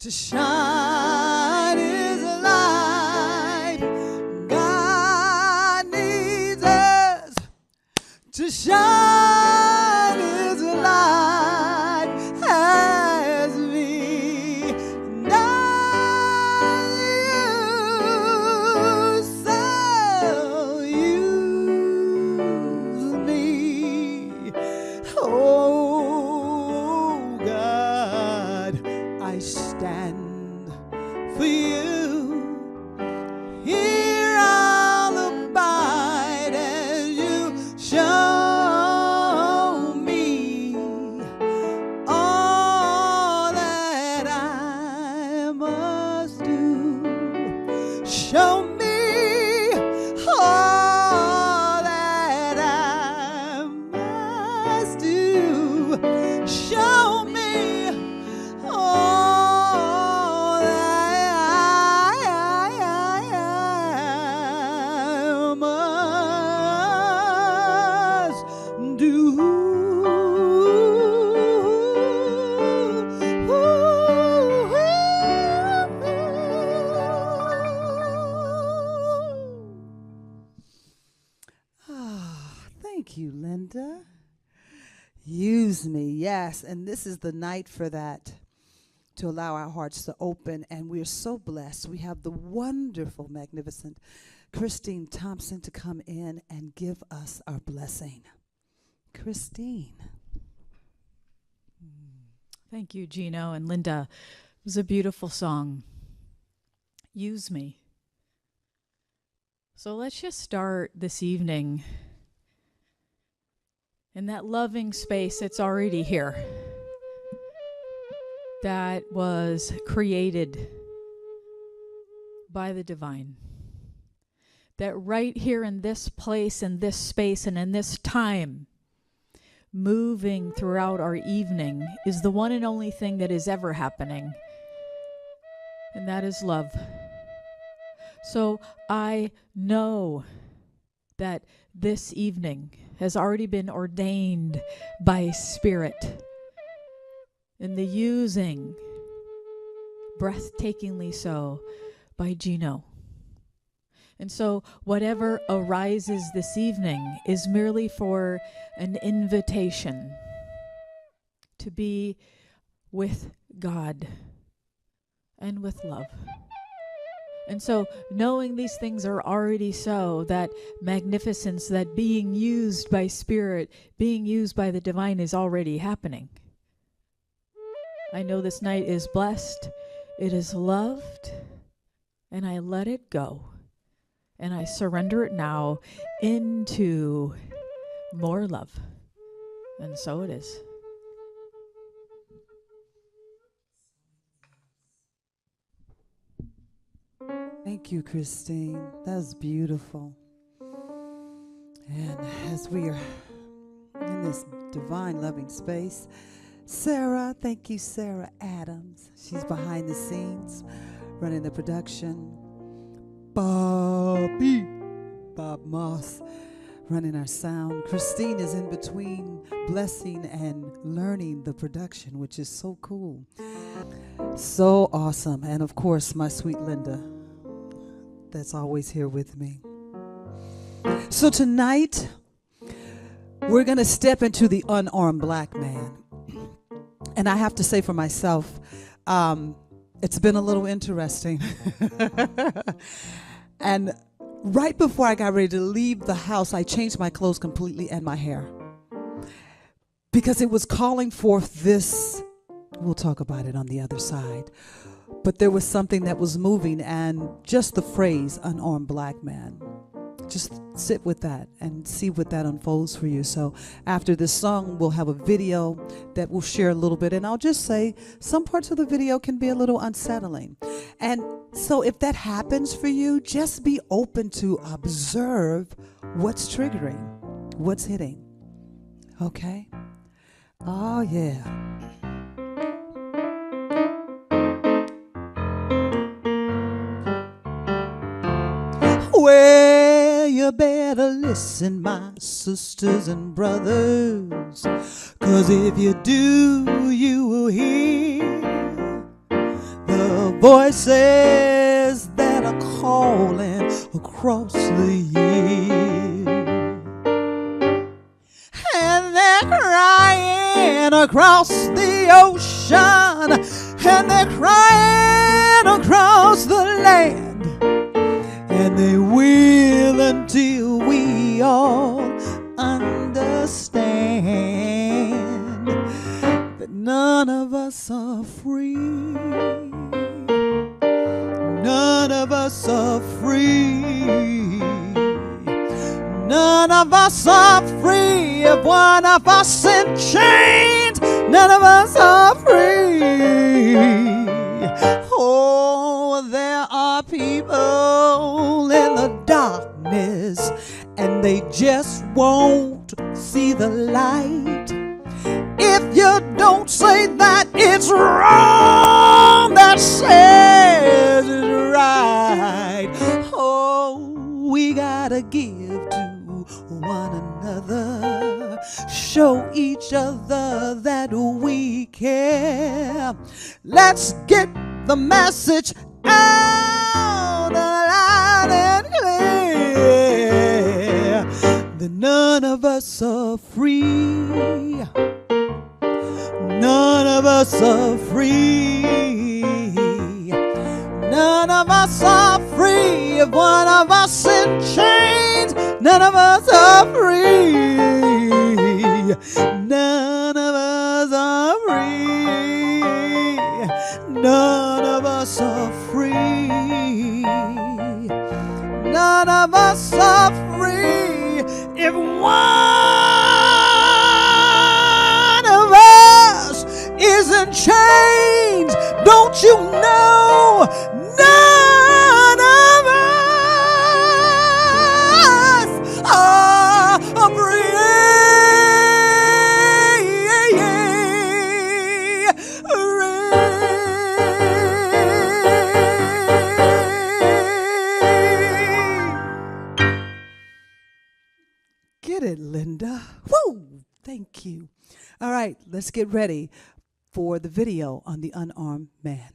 to shine His light. God needs us to shine His light as we know you, so use me. Oh God, I stand for you. Here I'll abide as you show me all that I must do. Show me all that I must do. Show me all that I must do. Thank you, Linda. Use me, yes. And this is the night for that, to allow our hearts to open. And we're so blessed. We have the wonderful, magnificent Christine Thompson to come in and give us our blessing. Christine. Thank you, Gino and Linda. It was a beautiful song. Use me. So let's just start this evening in that loving space that's already here, that was created by the divine. That right here in this place, in this space, and in this time, moving throughout our evening, is the one and only thing that is ever happening, and that is love. So I know that this evening has already been ordained by Spirit in the using, breathtakingly so, by Gino. And so whatever arises this evening is merely for an invitation to be with God and with love. And so knowing these things are already so, that magnificence, that being used by Spirit, being used by the divine is already happening. I know this night is blessed, it is loved, and I let it go. And I surrender it now into more love. And so it is. Thank you, Christine. That was beautiful. And as we are in this divine loving space, Sarah, thank you, Sarah Adams. She's behind the scenes, running the production. Bob Moss, running our sound. Christine is in between blessing and learning the production, which is so cool. So awesome. And of course, my sweet Linda, that's always here with me. So tonight, we're going to step into the unarmed black man. And I have to say for myself, it's been a little interesting. And right before I got ready to leave the house, I changed my clothes completely and my hair, because it was calling forth this. We'll talk about it on the other side. But there was something that was moving, and just the phrase unarmed black man. Just sit with that and see what that unfolds for you. So after this song, we'll have a video that we'll share a little bit. And I'll just say some parts of the video can be a little unsettling. And so if that happens for you, just be open to observe what's triggering, what's hitting. Okay? Oh, yeah. Well, you better listen, my sisters and brothers, 'cause if you do, you will hear the the voices that are calling across the years. And they're crying across the ocean, and they're crying across the land, and they will until we all understand that none of us are free. None of us are free. None of us are free. If one of us in chains, none of us are free. Oh, there are people in the darkness, and they just won't see the light. If you don't say that it's wrong, that says it's right. Oh, we gotta give to one another, show each other that we care. Let's get the message out loud and clear that none of us are free. None of us are free. None of us are free. If one of us in chains, none of us are free. None of us are free. None of us are free. None of us are free. If one of us is in chains, don't you know? None of us are free. Get it, Linda. Woo! Thank you. All right, let's get ready for the video on the Unarmed Man.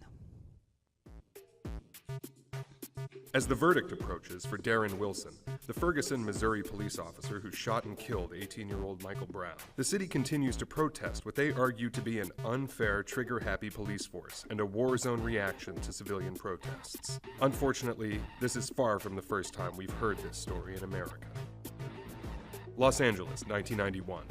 As the verdict approaches for Darren Wilson, the Ferguson, Missouri police officer who shot and killed 18-year-old Michael Brown, the city continues to protest what they argue to be an unfair, trigger-happy police force and a war zone reaction to civilian protests. Unfortunately, this is far from the first time we've heard this story in America. Los Angeles, 1991.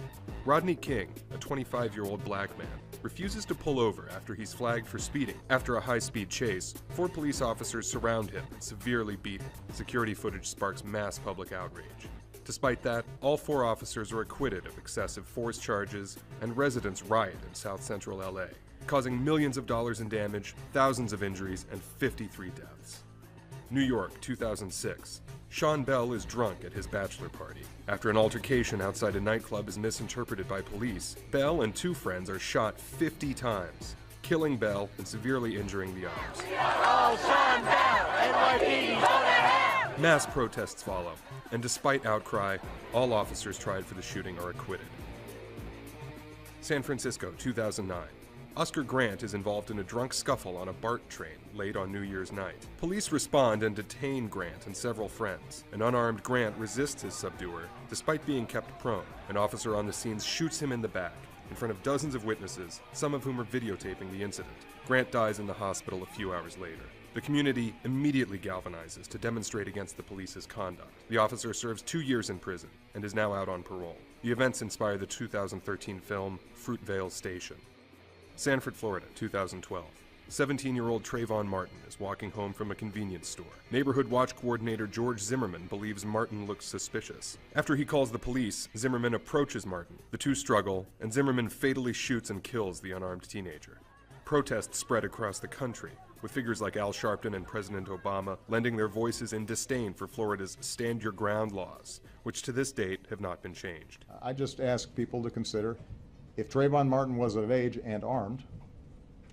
Rodney King, a 25-year-old black man, refuses to pull over after he's flagged for speeding. After a high-speed chase, 4 police officers surround him and severely beat him. Security footage sparks mass public outrage. Despite that, all 4 officers are acquitted of excessive force charges, and residents riot in South Central LA, causing millions of dollars in damage, thousands of injuries, and 53 deaths. New York, 2006. Sean Bell is drunk at his bachelor party. After an altercation outside a nightclub is misinterpreted by police, Bell and 2 friends are shot 50 times, killing Bell and severely injuring the others. Oh, Sean Bell, NYPD, go to hell! Mass protests follow, and despite outcry, all officers tried for the shooting are acquitted. San Francisco, 2009. Oscar Grant is involved in a drunk scuffle on a BART train late on New Year's night. Police respond and detain Grant and several friends. An unarmed Grant resists his subduer, despite being kept prone. An officer on the scene shoots him in the back, in front of dozens of witnesses, some of whom are videotaping the incident. Grant dies in the hospital a few hours later. The community immediately galvanizes to demonstrate against the police's conduct. The officer serves 2 years in prison and is now out on parole. The events inspire the 2013 film Fruitvale Station. Sanford, Florida, 2012. 17-year-old Trayvon Martin is walking home from a convenience store. Neighborhood watch coordinator George Zimmerman believes Martin looks suspicious. After he calls the police, Zimmerman approaches Martin. The two struggle, and Zimmerman fatally shoots and kills the unarmed teenager. Protests spread across the country, with figures like Al Sharpton and President Obama lending their voices in disdain for Florida's Stand Your Ground laws, which to this date have not been changed. I just ask people to consider, if Trayvon Martin was of age and armed,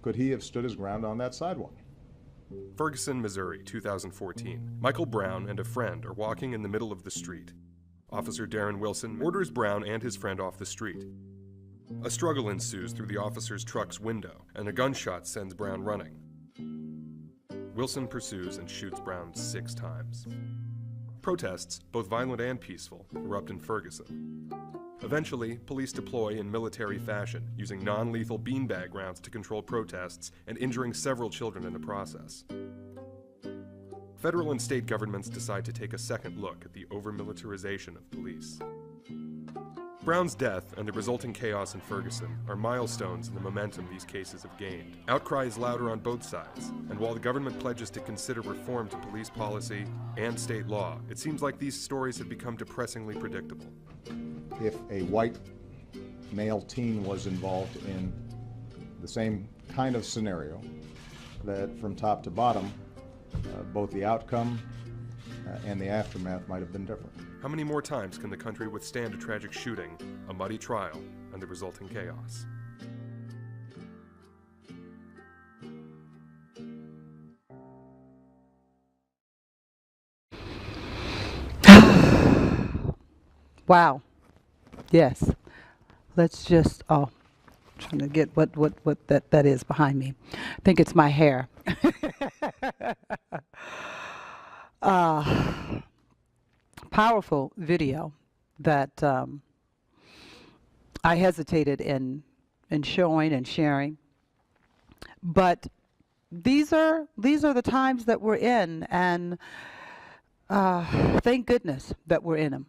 could he have stood his ground on that sidewalk? Ferguson, Missouri, 2014. Michael Brown and a friend are walking in the middle of the street. Officer Darren Wilson orders Brown and his friend off the street. A struggle ensues through the officer's truck's window, and a gunshot sends Brown running. Wilson pursues and shoots Brown 6 times. Protests, both violent and peaceful, erupt in Ferguson. Eventually, police deploy in military fashion, using non-lethal beanbag rounds to control protests and injuring several children in the process. Federal and state governments decide to take a second look at the over-militarization of police. Brown's death and the resulting chaos in Ferguson are milestones in the momentum these cases have gained. Outcry is louder on both sides, and while the government pledges to consider reform to police policy and state law, it seems like these stories have become depressingly predictable. If a white male teen was involved in the same kind of scenario, that from top to bottom, both the outcome and the aftermath might have been different. How many more times can the country withstand a tragic shooting, a muddy trial, and the resulting chaos? Wow. Yes. Let's just, trying to get what that is behind me. I think it's my hair. Powerful video that I hesitated in showing and sharing. But these are the times that we're in, and thank goodness that we're in them.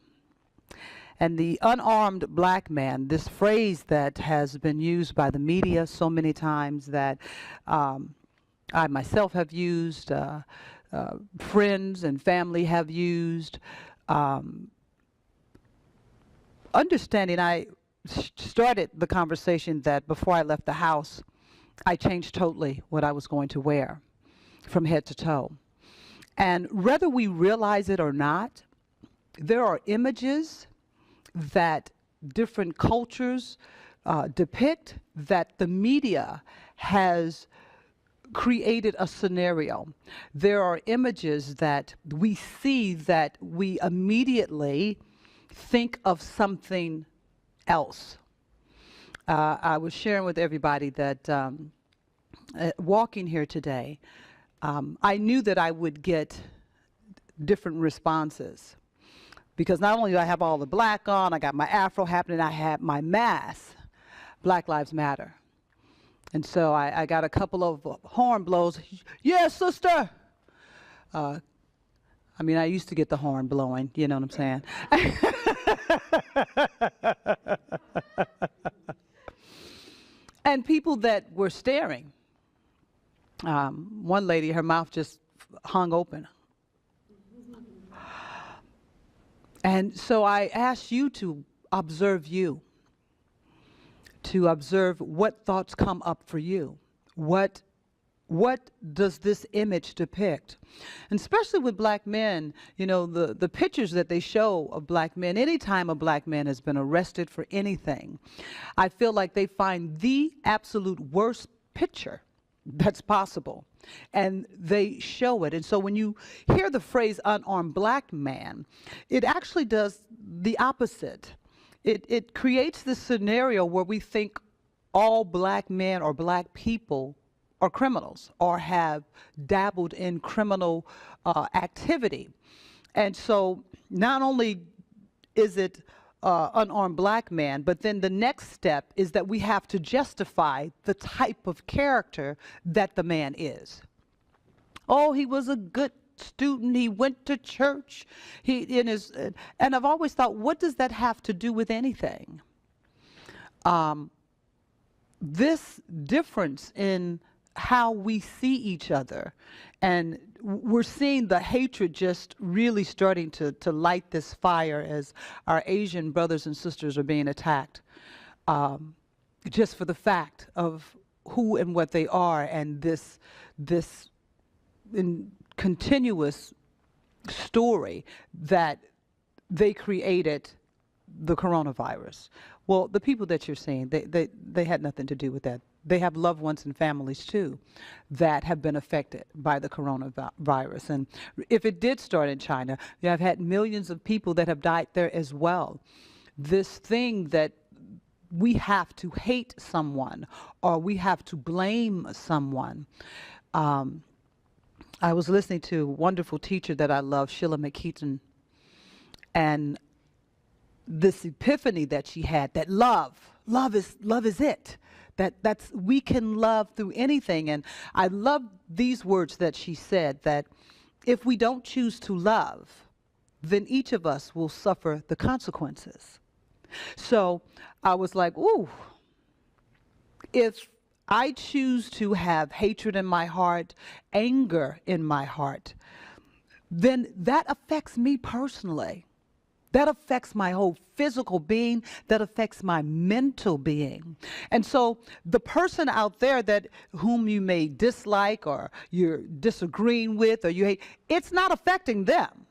And the unarmed black man, this phrase that has been used by the media so many times that I myself have used, friends and family have used. Understanding, I started the conversation that before I left the house, I changed totally what I was going to wear from head to toe. And whether we realize it or not, there are images that different cultures depict that the media has created a scenario. There are images that we see that we immediately think of something else. I was sharing with everybody that walking here today, I knew that I would get different responses. Because not only do I have all the black on, I got my afro happening, I had my mask, Black Lives Matter. And so I got a couple of horn blows. Yes, sister. I mean, I used to get the horn blowing, you know what I'm saying? And people that were staring. One lady, her mouth just hung open. And so I ask you to observe you, to observe what thoughts come up for you. What does this image depict? And especially with black men, you know, the pictures that they show of black men, anytime a black man has been arrested for anything, I feel like they find the absolute worst picture that's possible, and they show it. And so when you hear the phrase unarmed black man, it actually does the opposite. It creates this scenario where we think all black men or black people are criminals or have dabbled in criminal activity. And so not only is it unarmed black man, but then the next step is that we have to justify the type of character that the man is. Oh, he was a good student, he went to church, and I've always thought, what does that have to do with anything? This difference in how we see each other, and we're seeing the hatred just really starting to light this fire as our Asian brothers and sisters are being attacked, just for the fact of who and what they are, and this continuous story that they created the coronavirus. Well, the people that you're seeing, they had nothing to do with that. They have loved ones and families too that have been affected by the coronavirus. And if it did start in China, I've had millions of people that have died there as well. This thing that we have to hate someone or we have to blame someone, I was listening to a wonderful teacher that I love, Sheila McKeaton, and this epiphany that she had, that love is it. That's we can love through anything. And I love these words that she said, that if we don't choose to love, then each of us will suffer the consequences. So I was like, ooh, if I choose to have hatred in my heart, anger in my heart, then that affects me personally. That affects my whole physical being. That affects my mental being. And so the person out there that whom you may dislike or you're disagreeing with or you hate, it's not affecting them.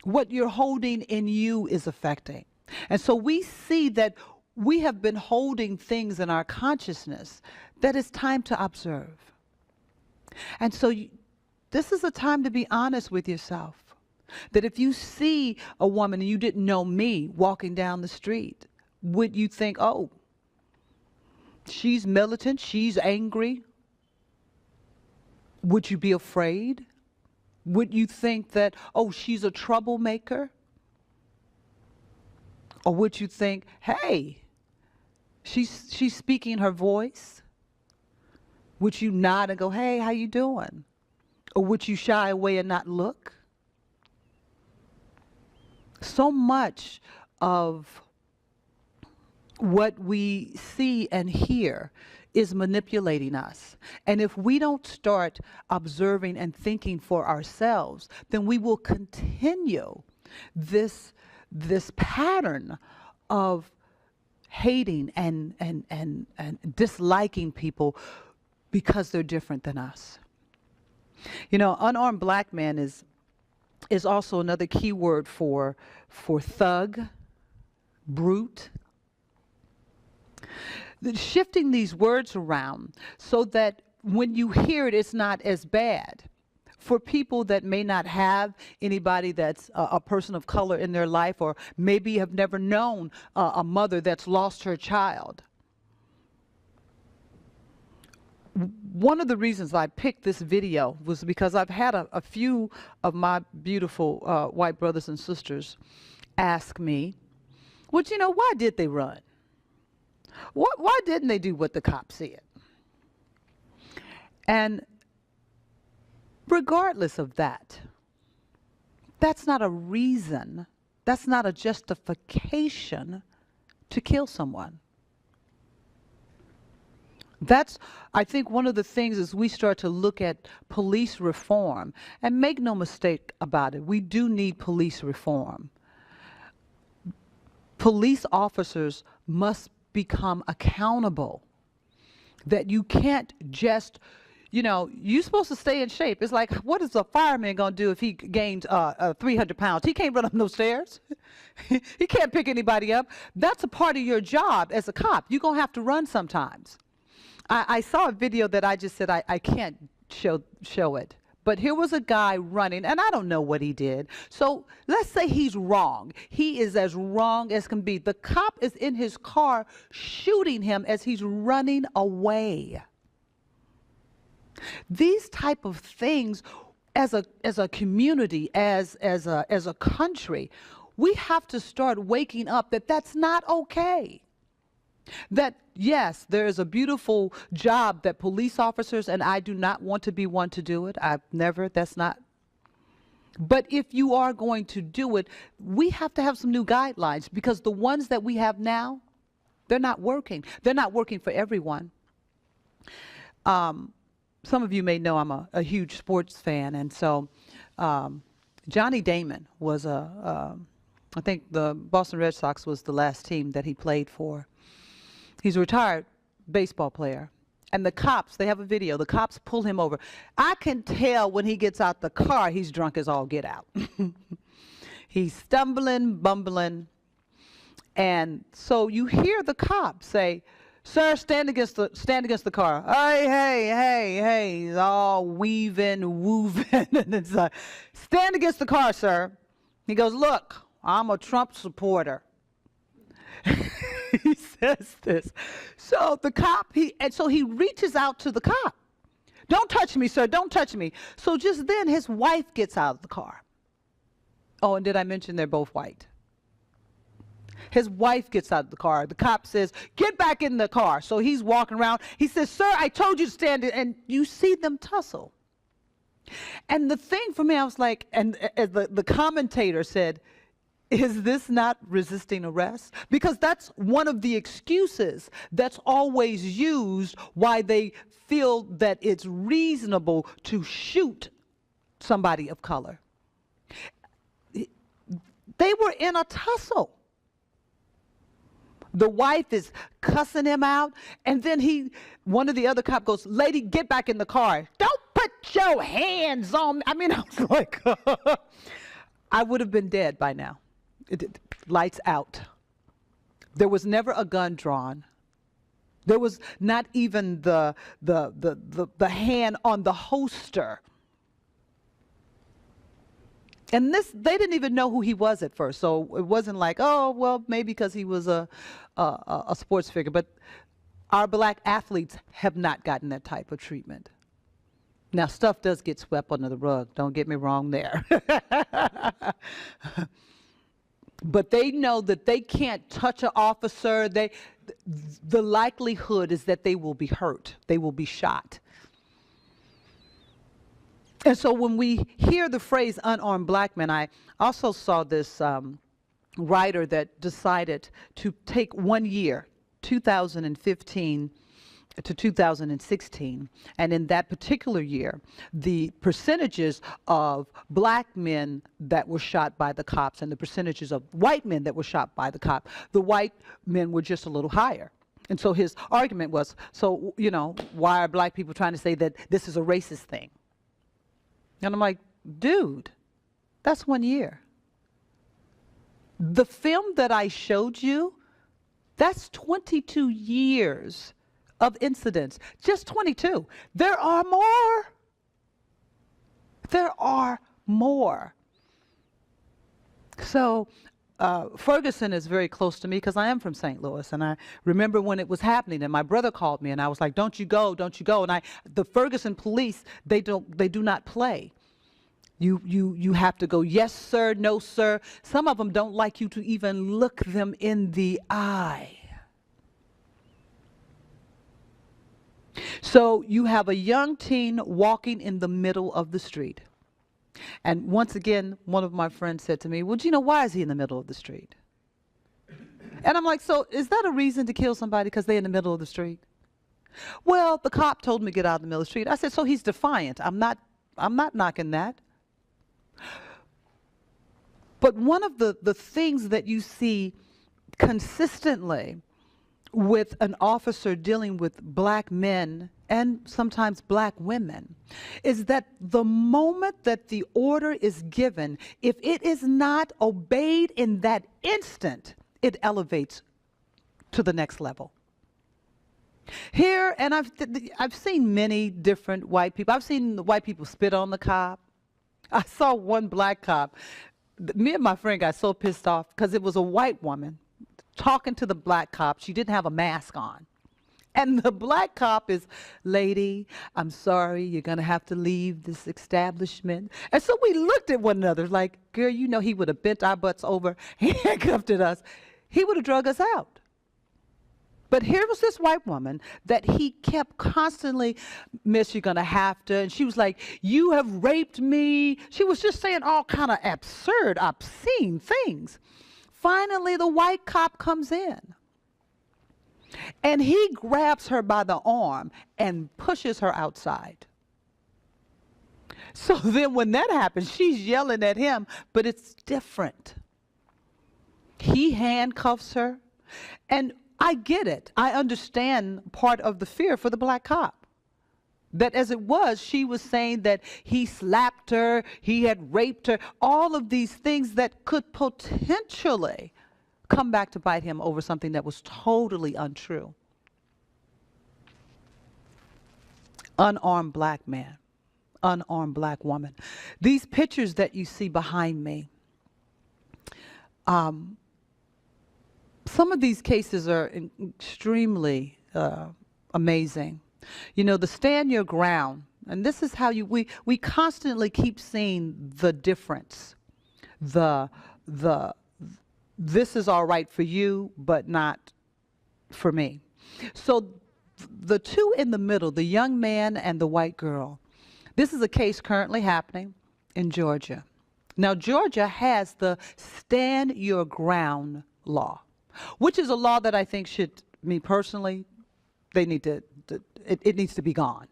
What you're holding in you is affecting. And so we see that we have been holding things in our consciousness that it's time to observe. And so this is a time to be honest with yourself. That if you see a woman and you didn't know me walking down the street, would you think, oh, she's militant, she's angry? Would you be afraid? Would you think that, oh, she's a troublemaker? Or would you think, hey, she's speaking her voice? Would you nod and go, hey, how you doing? Or would you shy away and not look? So much of what we see and hear is manipulating us. And if we don't start observing and thinking for ourselves, then we will continue this pattern of hating and disliking people because they're different than us. You know, unarmed black man is also another key word for thug, brute. Shifting these words around so that when you hear it, it's not as bad. For people that may not have anybody that's a person of color in their life, or maybe have never known a mother that's lost her child. One of the reasons I picked this video was because I've had a few of my beautiful white brothers and sisters ask me, well, you know, why did they run? Why didn't they do what the cops said? And regardless of that, that's not a reason, that's not a justification to kill someone. That's, I think, one of the things as we start to look at police reform, and make no mistake about it, we do need police reform. Police officers must become accountable. That you can't just, you know, you're supposed to stay in shape. It's like, what is a fireman going to do if he gains 300 pounds? He can't run up no stairs. He can't pick anybody up. That's a part of your job as a cop. You're going to have to run sometimes. I saw a video that I just said I can't show it. But here was a guy running, and I don't know what he did. So let's say he's wrong. He is as wrong as can be. The cop is in his car shooting him as he's running away. These type of things, as a community, as a country, we have to start waking up that that's not okay. That, yes, there is a beautiful job that police officers, and I do not want to be one to do it. I've never, that's not. But if you are going to do it, we have to have some new guidelines, because the ones that we have now, they're not working. They're not working for everyone. Some of you may know I'm a huge sports fan, and so Johnny Damon was I think the Boston Red Sox was the last team that he played for. He's a retired baseball player. And the cops, they have a video, the cops pull him over. I can tell when he gets out the car, he's drunk as all get out. He's stumbling, bumbling. And so you hear the cop say, sir, stand against the car. Hey. He's all weaving, wooving. And it's like, stand against the car, sir. He goes, look, I'm a Trump supporter. He says this. So the cop, he reaches out to the cop Don't touch me, sir. Don't touch me. So just then his wife gets out of the car. Oh, and did I mention they're both white? His wife gets out of the car. The cop says, get back in the car. So he's walking around. He says, sir, I told you to stand there. And you see them tussle. And the thing for me, I was like, and as the commentator said, is this not resisting arrest? Because that's one of the excuses that's always used why they feel that it's reasonable to shoot somebody of color. They were in a tussle. The wife is cussing him out, and then one of the other cops goes, lady, get back in the car. Don't put your hands on me. I mean, I was like, I would have been dead by now. Lights out. There was never a gun drawn. There was not even the hand on the holster. And they didn't even know who he was at first. So it wasn't like, oh, well, maybe because he was a sports figure. But our black athletes have not gotten that type of treatment. Now, stuff does get swept under the rug. Don't get me wrong there. But they know that they can't touch an officer. The likelihood is that they will be hurt. They will be shot. And so when we hear the phrase unarmed black man, I also saw this writer that decided to take 1 year, 2015 to 2016, and in that particular year, the percentages of black men that were shot by the cops and the percentages of white men that were shot by the cop, the white men were just a little higher. And so his argument was, so, you know, why are black people trying to say that this is a racist thing? And I'm like, dude, that's 1 year. The film that I showed you, that's 22 years of incidents. Just 22. There are more. There are more. So Ferguson is very close to me because I am from St. Louis, and I remember when it was happening, and my brother called me, and I was like, don't you go, don't you go. And the Ferguson police, they do not play. You have to go, yes, sir, no, sir. Some of them don't like you to even look them in the eye. So you have a young teen walking in the middle of the street. And once again, one of my friends said to me, well, Gina, why is he in the middle of the street? And I'm like, so is that a reason to kill somebody because they're in the middle of the street? Well, the cop told me to get out of the middle of the street. I said, so he's defiant. I'm not knocking that. But one of the things that you see consistently with an officer dealing with black men and sometimes black women is that the moment that the order is given, if it is not obeyed in that instant, it elevates to the next level. Here, and I've seen many different white people. I've seen the white people spit on the cop. I saw one black cop. Me and my friend got so pissed off because it was a white woman talking to the black cop. She didn't have a mask on. And the black cop is, lady, I'm sorry, you're going to have to leave this establishment. And so we looked at one another like, girl, you know he would have bent our butts over, handcuffed at us. He would have drug us out. But here was this white woman that he kept constantly, miss, you're going to have to. And she was like, you have raped me. She was just saying all kind of absurd, obscene things. Finally, the white cop comes in. And he grabs her by the arm and pushes her outside. So then when that happens, she's yelling at him, but it's different. He handcuffs her. And I get it. I understand part of the fear for the black cop. That as it was, she was saying that he slapped her, he had raped her, all of these things that could potentially come back to bite him over something that was totally untrue. Unarmed black man, unarmed black woman. These pictures that you see behind me, some of these cases are extremely amazing. You know, the stand your ground And this is how we constantly keep seeing the difference. The this is all right for you, but not for me. So the two in the middle, the young man and the white girl, this is a case currently happening in Georgia. Now, Georgia has the Stand Your Ground law, which is a law that I think should, me personally, they need to, it needs to be gone.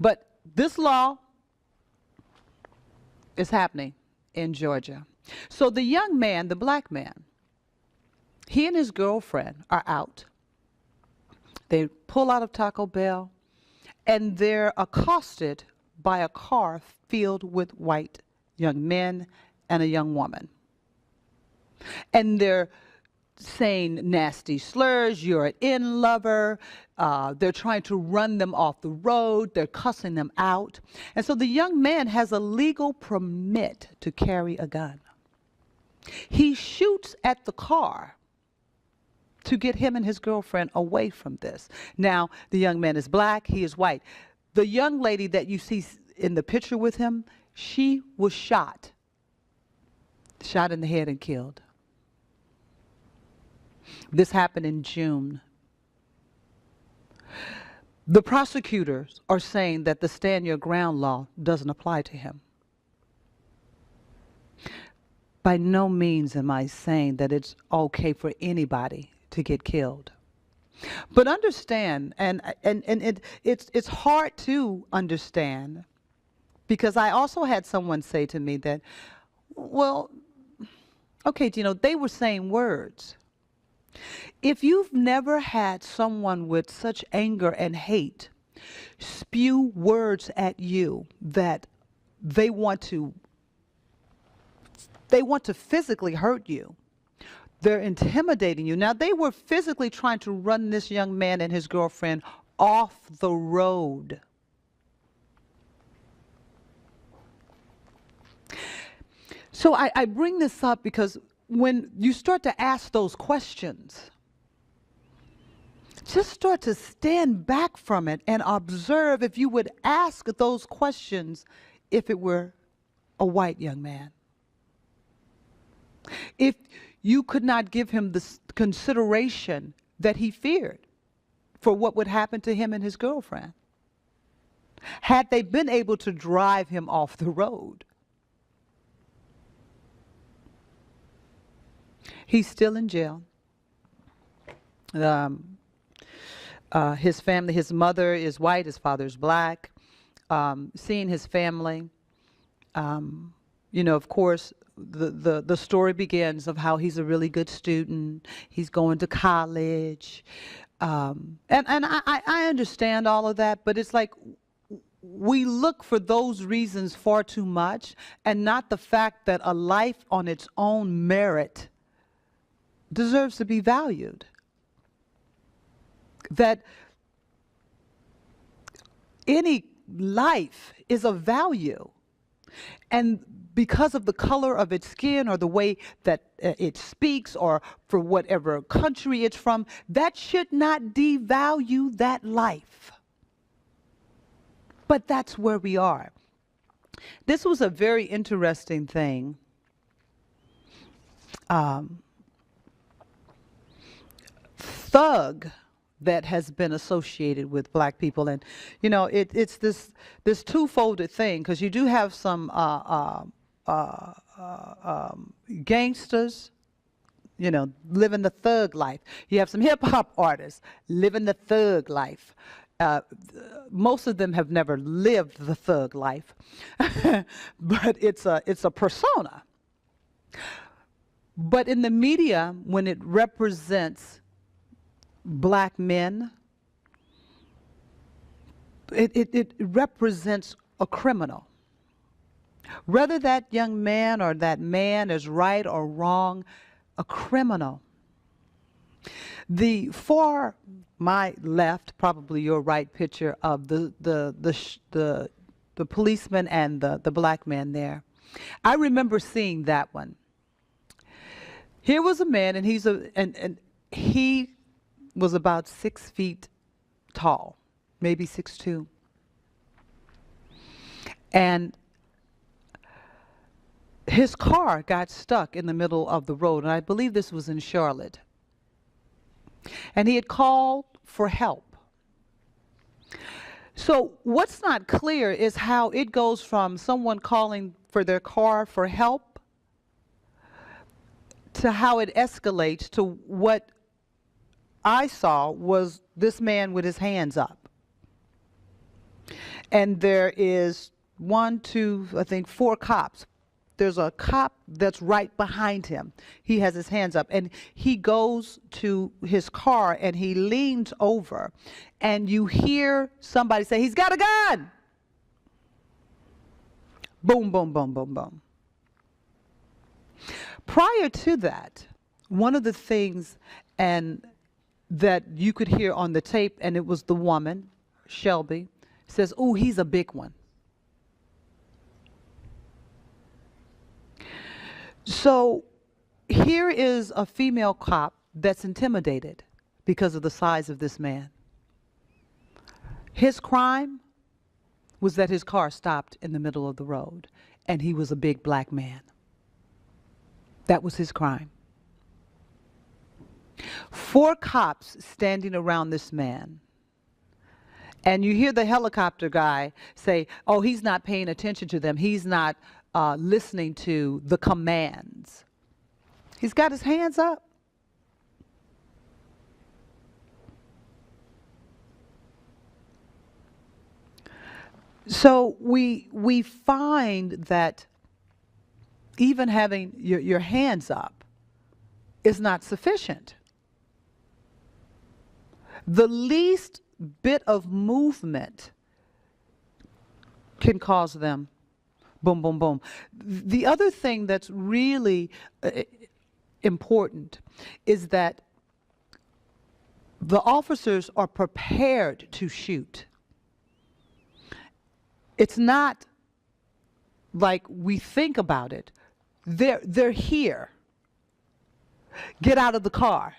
But this law is happening in Georgia. So the young man, the black man, he and his girlfriend are out. They pull out of Taco Bell, and they're accosted by a car filled with white young men and a young woman. And they're saying nasty slurs, you're an in lover. They're trying to run them off the road. They're cussing them out. And so the young man has a legal permit to carry a gun. He shoots at the car to get him and his girlfriend away from this. Now, the young man is black, he is white. The young lady that you see in the picture with him, she was shot in the head and killed. This happened in June. The prosecutors are saying that the Stand Your Ground law doesn't apply to him. By no means am I saying that it's okay for anybody to get killed. But understand, and it's hard to understand, because I also had someone say to me that, well, okay, you know, they were saying words. If you've never had someone with such anger and hate spew words at you that they want to physically hurt you, they're intimidating you. Now, they were physically trying to run this young man and his girlfriend off the road. So I bring this up because when you start to ask those questions, just start to stand back from it and observe if you would ask those questions if it were a white young man. If you could not give him the consideration that he feared for what would happen to him and his girlfriend, had they been able to drive him off the road. He's still in jail. His family, his mother is white, his father is black. Seeing his family, you know, of course, the story begins of how he's a really good student. He's going to college. And I understand all of that, but it's like we look for those reasons far too much, and not the fact that a life on its own merit deserves to be valued. That any life is of value. And because of the color of its skin or the way that it speaks or for whatever country it's from, that should not devalue that life. But that's where we are. This was a very interesting thing. Thug that has been associated with black people, and you know it's this two-folded thing, because you do have some gangsters, you know, living the thug life. You have some hip-hop artists living the thug life. Most of them have never lived the thug life, but it's a persona. But in the media, when it represents black men, it represents a criminal. Whether that young man or that man is right or wrong, a criminal. The far my left, probably your right picture of the policeman and the black man there. I remember seeing that one. Here was a man, and he was about 6 feet tall, maybe 6'2". And his car got stuck in the middle of the road, and I believe this was in Charlotte. And he had called for help. So what's not clear is how it goes from someone calling for their car for help to how it escalates to what I saw was this man with his hands up. And there is 1, 2, I think 4 cops. There's a cop that's right behind him. He has his hands up, and he goes to his car and he leans over, and you hear somebody say, "He's got a gun!" Boom, boom, boom, boom, boom. Prior to that, one of the things that you could hear on the tape, and it was the woman, Shelby, says, "Oh, he's a big one." So here is a female cop that's intimidated because of the size of this man. His crime was that his car stopped in the middle of the road, and he was a big black man. That was his crime. 4 cops standing around this man. And you hear the helicopter guy say, "Oh, he's not paying attention to them. He's not listening to the commands." He's got his hands up. So we find that even having your hands up is not sufficient. The least bit of movement can cause them boom, boom, boom. The other thing that's really important is that the officers are prepared to shoot. It's not like we think about it. They're here. Get out of the car.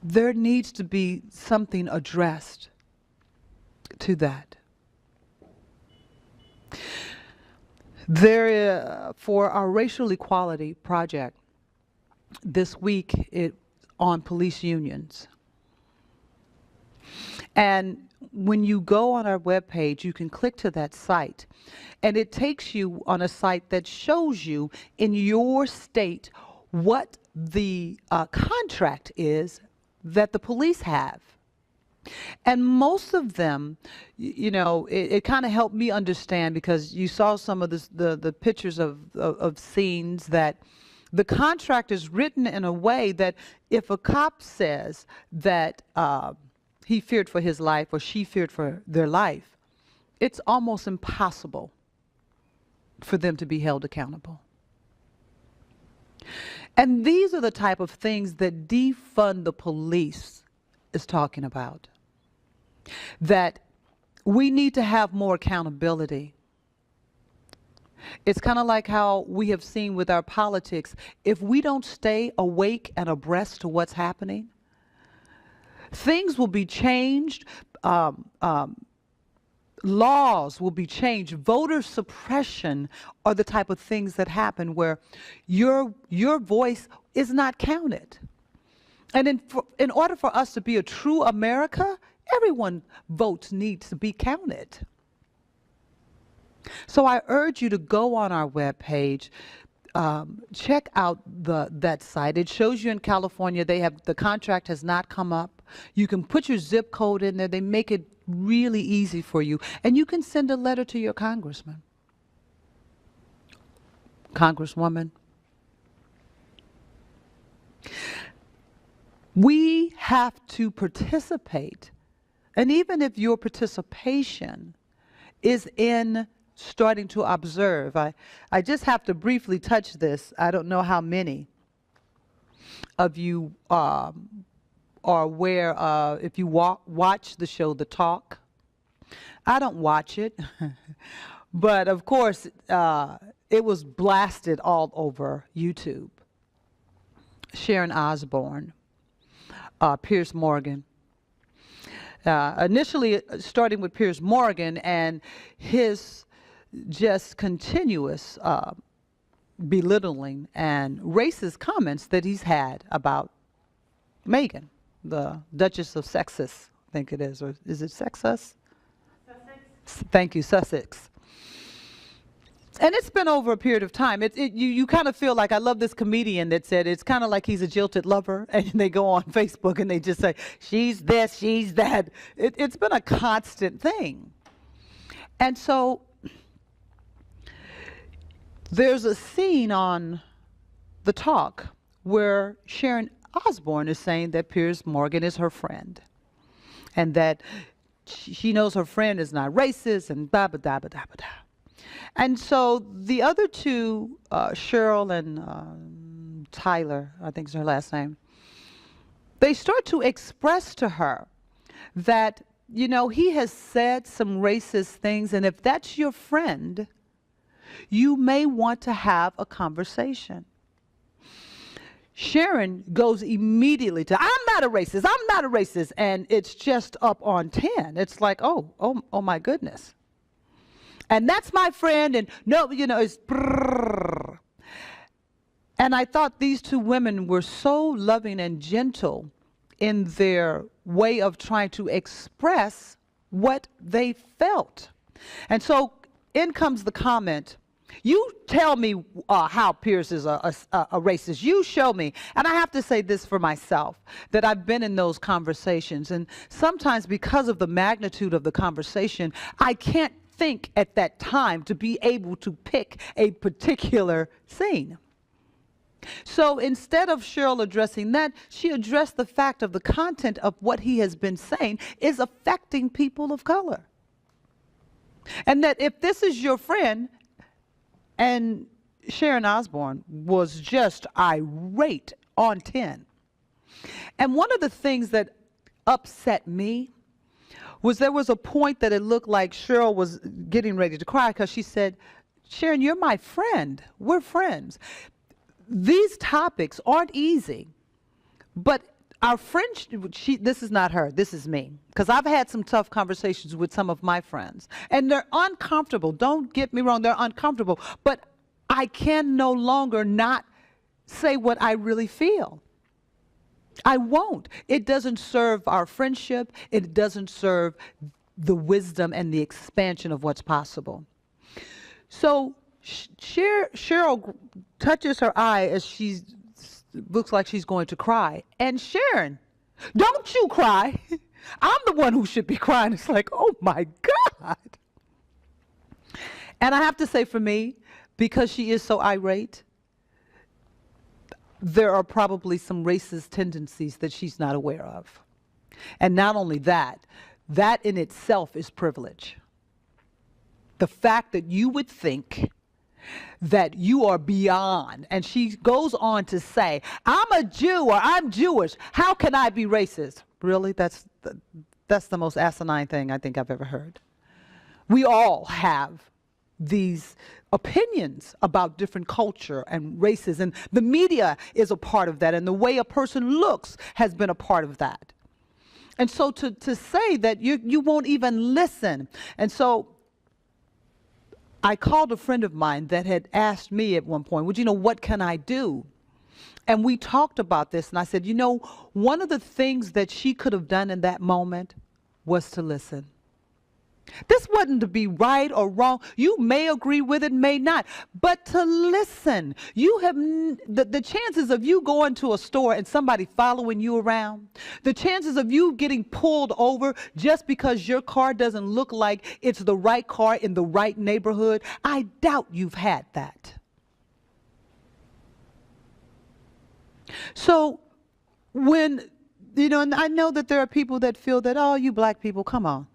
There needs to be something addressed to that. For our racial equality project this week on police unions. And when you go on our webpage, you can click to that site, and it takes you on a site that shows you in your state what the contract is that the police have. And most of them, it kind of helped me understand, because you saw some of the pictures of scenes that the contract is written in a way that if a cop says that he feared for his life or she feared for their life, it's almost impossible for them to be held accountable. And these are the type of things that defund the police is talking about. That we need to have more accountability. It's kind of like how we have seen with our politics. If we don't stay awake and abreast to what's happening, things will be changed. Laws will be changed. Voter suppression are the type of things that happen where your voice is not counted. And in order for us to be a true America, everyone's votes need to be counted. So I urge you to go on our webpage, check out that site. It shows you in California the contract has not come up. You can put your zip code in there. They make it really easy for you. And you can send a letter to your congressman, congresswoman. We have to participate. And even if your participation is in starting to observe, I just have to briefly touch this. I don't know how many of you are aware if you watch the show The Talk. I don't watch it, but of course it was blasted all over YouTube. Sharon Osbourne, Piers Morgan. Initially starting with Piers Morgan and his just continuous belittling and racist comments that he's had about Meghan, the Duchess of Sussex, I think it is, or is it Sussex? Thank you, Sussex. And it's been over a period of time. You kind of feel like, I love this comedian that said it's kind of like he's a jilted lover, and they go on Facebook and they just say, she's this, she's that. It's been a constant thing. And so there's a scene on The Talk where Sharon Osbourne is saying that Piers Morgan is her friend, and that she knows her friend is not racist, and blah, blah, blah, blah, blah, blah. And so the other two, Cheryl and Tyler, I think is her last name, they start to express to her that, you know, he has said some racist things, and if that's your friend, you may want to have a conversation. Sharon goes immediately to, I'm not a racist, I'm not a racist, and it's just up on 10. It's like, oh my goodness. And that's my friend, and no, you know, it's brrr. And I thought these two women were so loving and gentle in their way of trying to express what they felt. And so in comes the comment, you tell me how Piers is a racist. You show me. And I have to say this for myself, that I've been in those conversations. And sometimes because of the magnitude of the conversation, I can't think at that time to be able to pick a particular scene. So instead of Cheryl addressing that, she addressed the fact of the content of what he has been saying is affecting people of color. And that if this is your friend, and Sharon Osbourne was just irate on 10. And one of the things that upset me was there was a point that it looked like Cheryl was getting ready to cry because she said, Sharon, you're my friend. We're friends. These topics aren't easy, but our friendship, this is not her, this is me. Because I've had some tough conversations with some of my friends, and they're uncomfortable. Don't get me wrong, they're uncomfortable. But I can no longer not say what I really feel. I won't. It doesn't serve our friendship. It doesn't serve the wisdom and the expansion of what's possible. So Cheryl touches her eye as she looks like she's going to cry. And Sharon, don't you cry. I'm the one who should be crying. It's like, oh my God. And I have to say, for me, because she is so irate, there are probably some racist tendencies that she's not aware of. And not only that, that in itself is privilege. The fact that you would think that you are beyond, and she goes on to say, I'm a Jew or I'm Jewish, how can I be racist? Really? That's the most asinine thing I think I've ever heard. We all have these opinions about different culture and races, and the media is a part of that, and the way a person looks has been a part of that. And so to say that you won't even listen. And so I called a friend of mine that had asked me at one point, well, you know, what can I do? And we talked about this, and I said, you know, one of the things that she could have done in that moment was to listen. This wasn't to be right or wrong. You may agree with it, may not, but to listen. You have the chances of you going to a store and somebody following you around, the chances of you getting pulled over just because your car doesn't look like it's the right car in the right neighborhood, I doubt you've had that. So when, you know, and I know that there are people that feel that, oh, you black people, come on.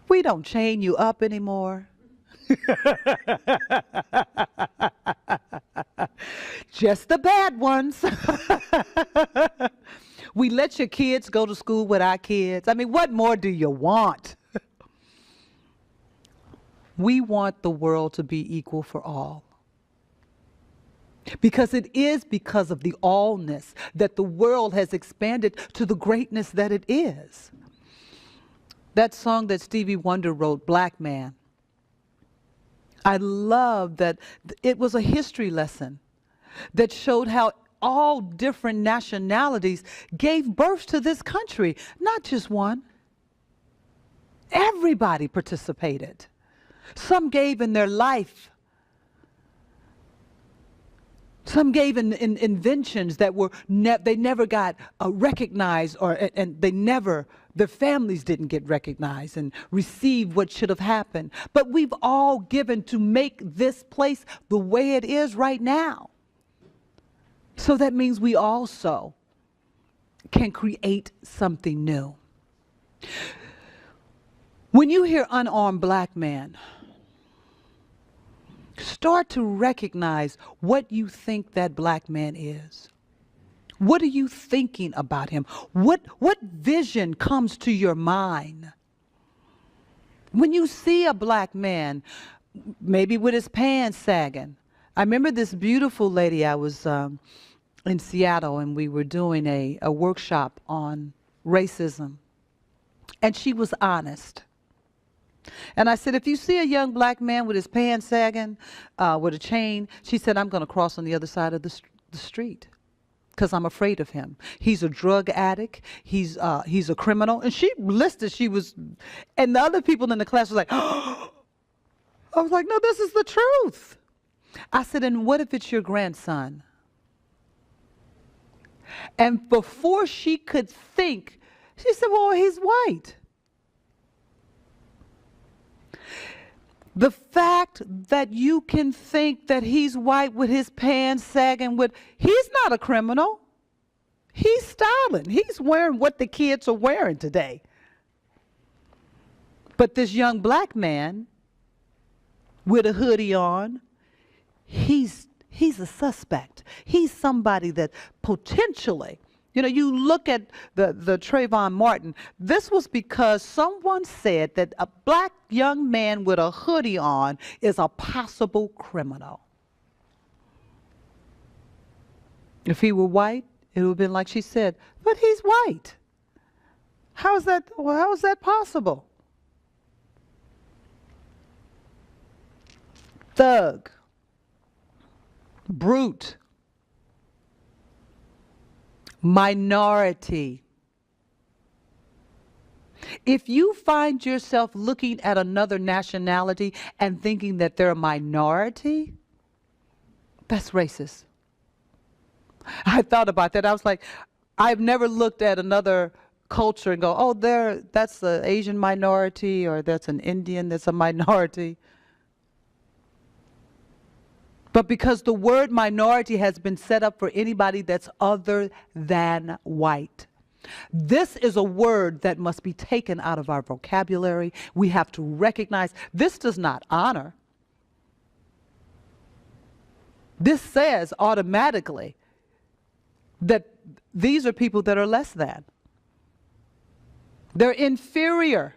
We don't chain you up anymore. Just the bad ones. We let your kids go to school with our kids. I mean, what more do you want? We want the world to be equal for all. Because it is because of the allness that the world has expanded to the greatness that it is. That song that Stevie Wonder wrote, Black Man, I love that it was a history lesson that showed how all different nationalities gave birth to this country, not just one. Everybody participated. Some gave in their life. Some gave in inventions that were they never got recognized, and their families didn't get recognized and receive what should have happened. But we've all given to make this place the way it is right now. So that means we also can create something new. When you hear Unarmed Black Man, start to recognize what you think that black man is. What are you thinking about him? What vision comes to your mind? When you see a black man, maybe with his pants sagging. I remember this beautiful lady, I was in Seattle, and we were doing a workshop on racism. And she was honest. And I said, if you see a young black man with his pants sagging, with a chain, she said, I'm going to cross on the other side of the street because I'm afraid of him. He's a drug addict. He's a criminal. And she listed, and the other people in the class was like, oh. I was like, no, this is the truth. I said, and what if it's your grandson? And before she could think, she said, well, he's white. The fact that you can think that he's white with his pants sagging, he's not a criminal. He's styling. He's wearing what the kids are wearing today. But this young black man with a hoodie on, he's a suspect. He's somebody that potentially, you look at the Trayvon Martin, this was because someone said that a black young man with a hoodie on is a possible criminal. If he were white, it would have been like she said, but he's white. How is that possible? Thug, brute, minority. If you find yourself looking at another nationality and thinking that they're a minority, that's racist. I thought about that. I was like, I've never looked at another culture and go, oh, that's an Asian minority, or that's an Indian that's a minority. But because the word minority has been set up for anybody that's other than white. This is a word that must be taken out of our vocabulary. We have to recognize this does not honor. This says automatically that these are people that are less than. They're inferior.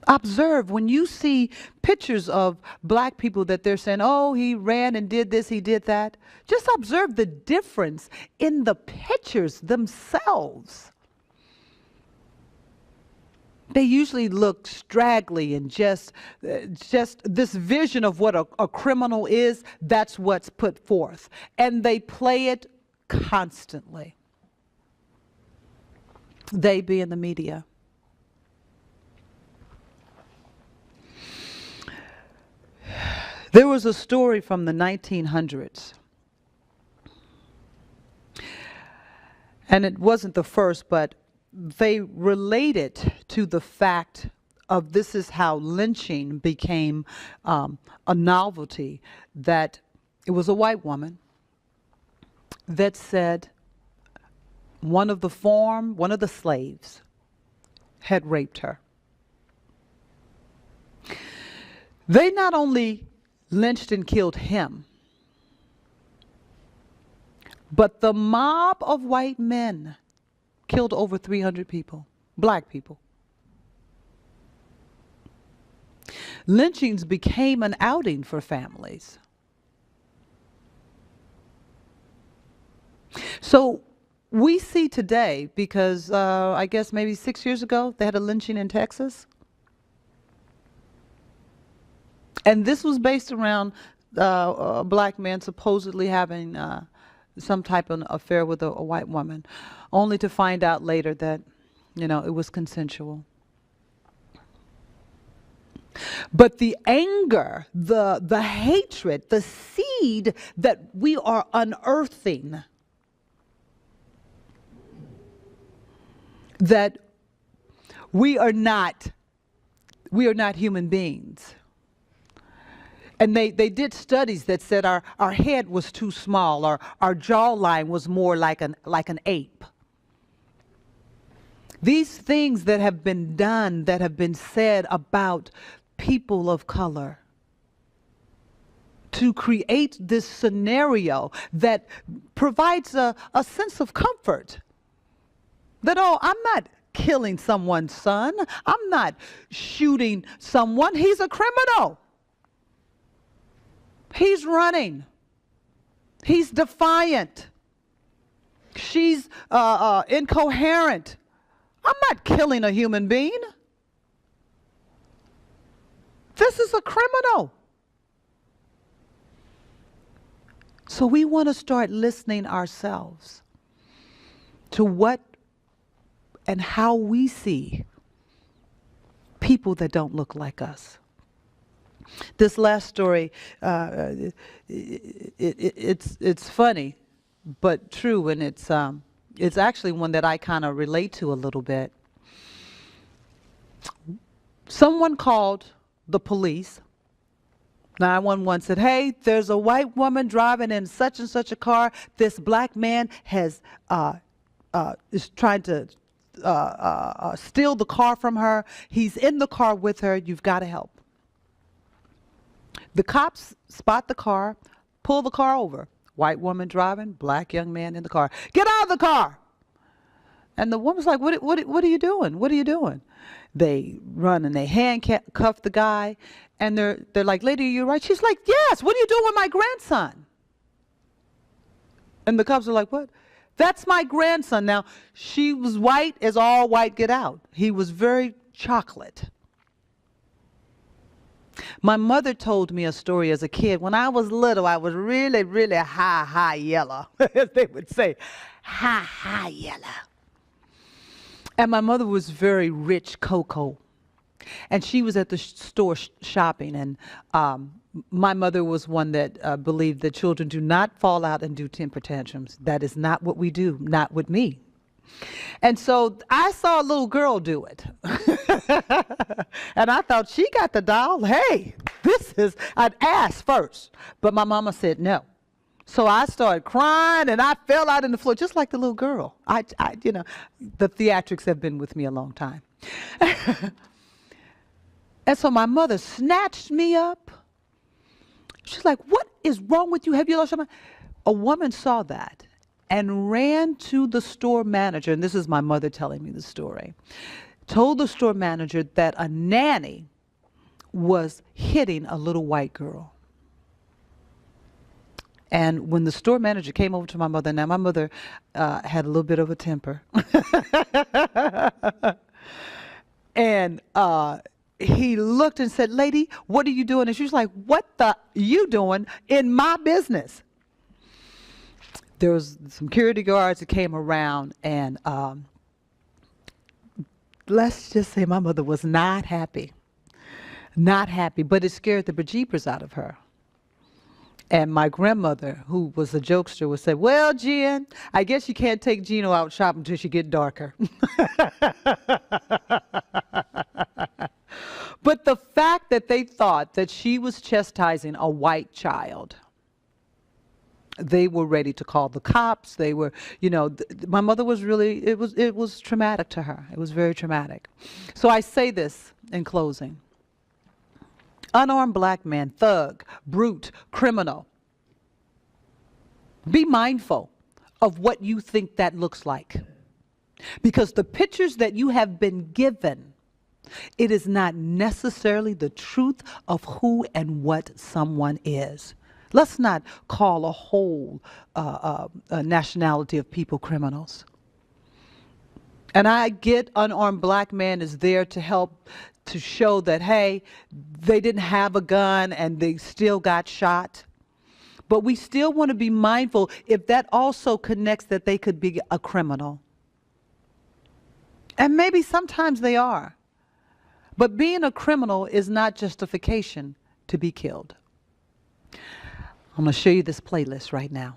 Observe when you see pictures of black people that they're saying, oh, he ran and did this, he did that. Just observe the difference in the pictures themselves. They usually look straggly and just this vision of what a criminal is, that's what's put forth. And they play it constantly. They being the media. There was a story from the 1900s, and it wasn't the first, but they related to the fact of this is how lynching became a novelty, that it was a white woman that said one of the slaves had raped her. They not only lynched and killed him, but the mob of white men killed over 300 people, black people. Lynchings became an outing for families. So we see today, because I guess maybe 6 years ago, they had a lynching in Texas. And this was based around a black man supposedly having some type of affair with a white woman, only to find out later that, it was consensual. But the anger, the hatred, the seed that we are unearthing, that we are not human beings. And they did studies that said our head was too small, or our jawline was more like an ape. These things that have been done, that have been said about people of color, to create this scenario that provides a sense of comfort. That, oh, I'm not killing someone's son. I'm not shooting someone. He's a criminal. He's running. He's defiant. She's incoherent. I'm not killing a human being. This is a criminal. So we want to start listening ourselves to what and how we see people that don't look like us. This last story, it's funny, but true, and it's actually one that I kind of relate to a little bit. Someone called the police. 911 said, "Hey, there's a white woman driving in such and such a car. This black man is trying to steal the car from her. He's in the car with her. You've got to help." The cops spot the car, pull the car over. White woman driving, black young man in the car. "Get out of the car!" And the woman's like, what are you doing? What are you doing? They run and they handcuff the guy. And they're like, "Lady, are you right?" She's like, "Yes, what are you doing with my grandson?" And the cops are like, "What?" "That's my grandson." Now, she was white as all white get out. He was very chocolate. My mother told me a story as a kid. When I was little, I was really, really high yellow, as they would say, high yellow. And my mother was very rich cocoa. And she was at the store shopping. And my mother was one that believed that children do not fall out and do temper tantrums. That is not what we do, not with me. And so I saw a little girl do it. And I thought, she got the doll. Hey, I'd ask first. But my mama said no. So I started crying and I fell out on the floor just like the little girl. The theatrics have been with me a long time. And so my mother snatched me up. She's like, "What is wrong with you? Have you lost your mind?" A woman saw that and ran to the store manager, and this is my mother telling me the story, told the store manager that a nanny was hitting a little white girl. And when the store manager came over to my mother, now my mother had a little bit of a temper. And he looked and said, "Lady, what are you doing?" And she was like, "What the you doing in my business?" There was some security guards that came around, and let's just say my mother was not happy. Not happy, but it scared the bejeepers out of her. And my grandmother, who was a jokester, would say, "Well, Jen, I guess you can't take Gino out shopping until she get darker." But the fact that they thought that she was chastising a white child, they were ready to call the cops. They were, my mother was really, it was traumatic to her. It was very traumatic. So I say this in closing. Unarmed black man, thug, brute, criminal. Be mindful of what you think that looks like. Because the pictures that you have been given It is not necessarily the truth of who and what someone is. Let's not call a whole nationality of people criminals. And I get Unarmed Black Man is there to help to show that, hey, they didn't have a gun and they still got shot. But we still want to be mindful if that also connects that they could be a criminal. And maybe sometimes they are. But being a criminal is not justification to be killed. I'm going to show you this playlist right now.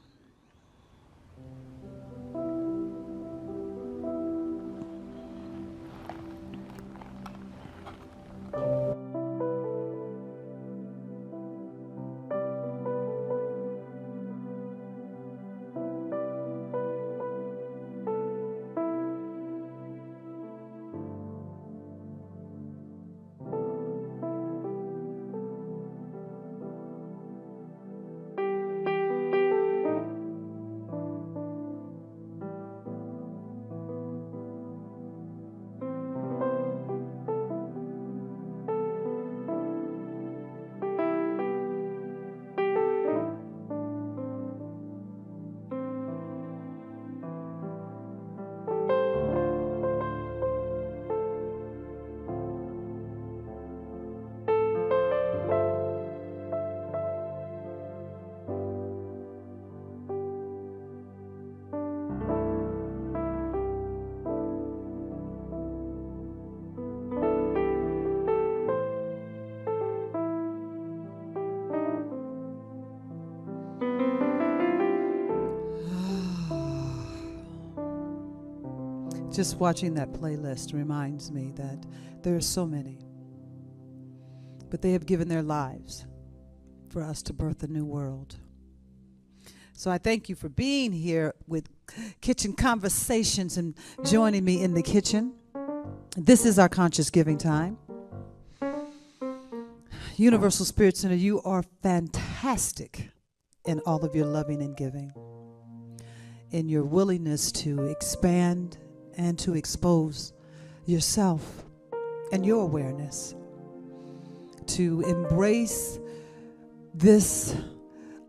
Just watching that playlist reminds me that there are so many, but they have given their lives for us to birth a new world. So I thank you for being here with Kitchen Conversations and joining me in the kitchen. This is our conscious giving time. Universal Spirit Center, you are fantastic in all of your loving and giving, in your willingness to expand and to expose yourself and your awareness, to embrace this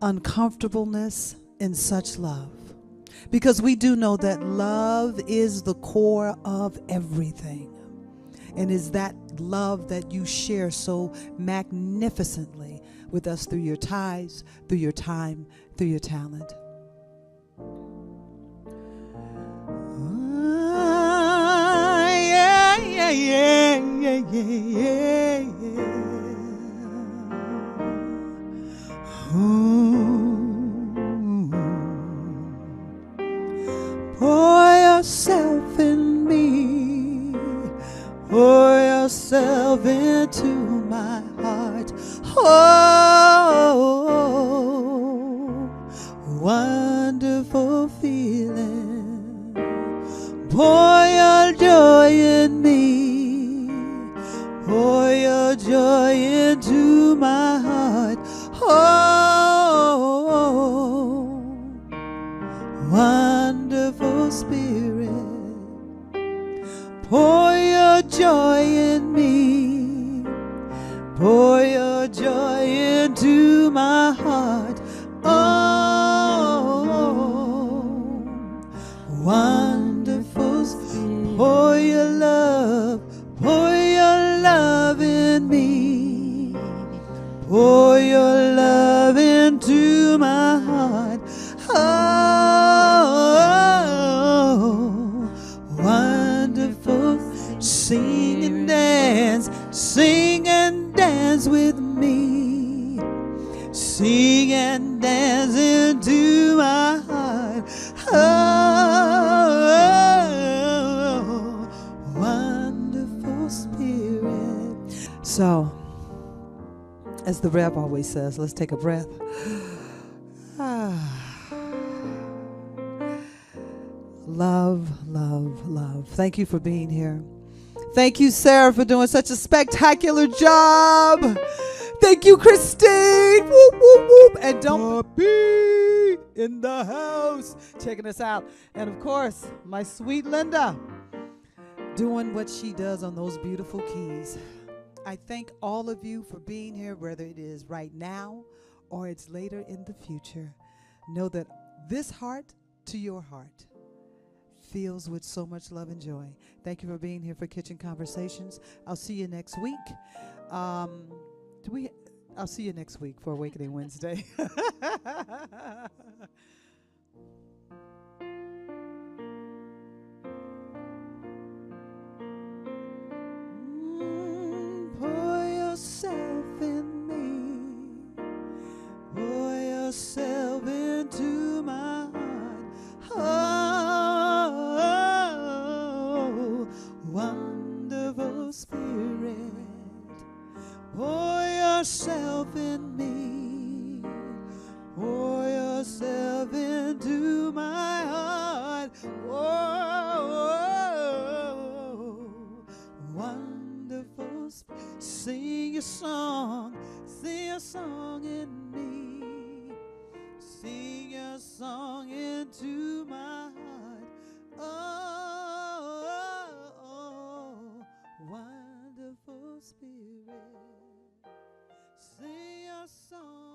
uncomfortableness in such love. Because we do know that love is the core of everything. And is that love that you share so magnificently with us through your ties, through your time, through your talent. Pour yourself in me, pour yourself into my heart. Oh, wonderful feeling. Pour your joy in me, pour your joy into my heart. Oh, wonderful Spirit, pour your joy in me, pour your joy into my heart. Oh, wonderful Spirit, pour your love in me, pour your love into my heart. Oh, wonderful. Sing and dance with me. Sing and dance into my heart. Oh, wonderful Spirit. So, as the Rev always says, let's take a breath. Love, love, love. Thank you for being here. Thank you, Sarah, for doing such a spectacular job. Thank you, Christine. Whoop, whoop, whoop. And don't be in the house checking us out. And of course, my sweet Linda doing what she does on those beautiful keys. I thank all of you for being here, whether it is right now or it's later in the future. Know that this heart to your heart fills with so much love and joy. Thank you for being here for Kitchen Conversations. I'll see you next week. I'll see you next week for Awakening Wednesday. Pour yourself in me. Pour yourself into my heart. Oh, wonderful Spirit. Pour yourself in me. Pour yourself into my heart. Oh, wonderful Spirit. Sing a song in me. Sing a song into my heart. Oh, wonderful Spirit. Sing a song.